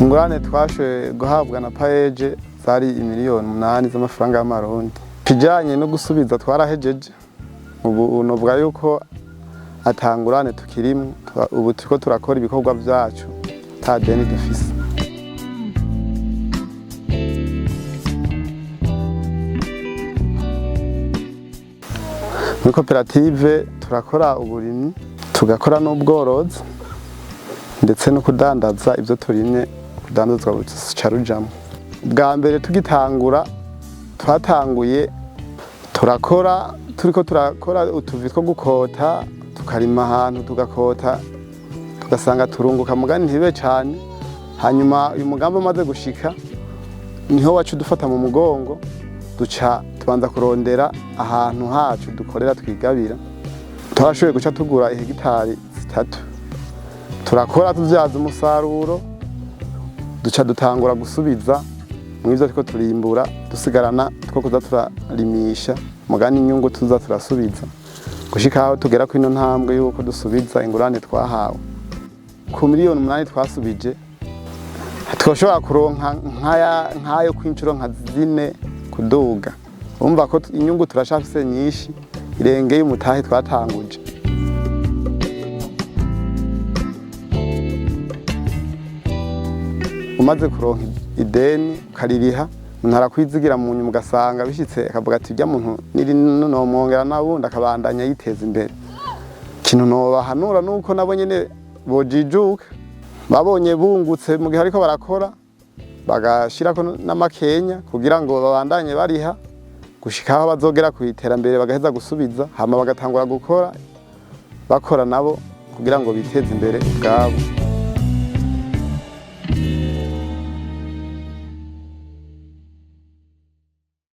Ingurane twashoboye guhabwa na Paeej zari imiliyoni 8 z'amafaranga y'amarundi. Kijanye no gusubiza twarahejeje. Ubu novuga yuko atangurane tukirimwe, ubu turiko turakora ibikorwa vyacu ta deni dufise. Muri koperative turakora uburimyi, tugakora n'ubworozi ndetse no kudandaza ivyo turimye, kudandazwa bucarujamwe. Bwa mbere tugitangura twatanguye turiko turakora utuvi two gukota, tukarima ahantu tugakota, tugasanga turunguka mugani ntibe cyane. Hanyuma uyu mugambi umaze gushika niho wacu dufata mu mugongo, duca tubanza kurondera ahantu hacu dukorera twigabira. Turashoboye guca tugura ihegitari 3, turakora tuvyaza umusaruro, duca dutangura gusubiza mw'ivyo turiko turimbura, dusigarana two kuza turarimisha mugani inyungu tuza turasubiza gushika aho tugera ku ino ntambwe yuko dusubiza ingurane twahawe. Ku miliyoni 8 twasubije twoshobora kuronka nkayo kw'incuro nka 4 kuduga. Urumva ko inyungu turashafise nyinshi irengeye umutahe twatanguje. Umaze kuronka ideni ukaririha, umuntu arakwizigira mu nyuma ugasanga bishitse akavuga ati urya muntu niri nomwongera nabundi akabandanya yiteza imbere. Ikintu nobahanura nuko nabo nyene bojijuka, babonye bungutse mu gihe ariko barakora bagashirako n'amakenya kugira ngo babandanye bariha gushika aho bazogera ku iterambere bagaheza gusubiza, hama bagatangura gukora bakora nabo kugira ngo biteze imbere ubwabo.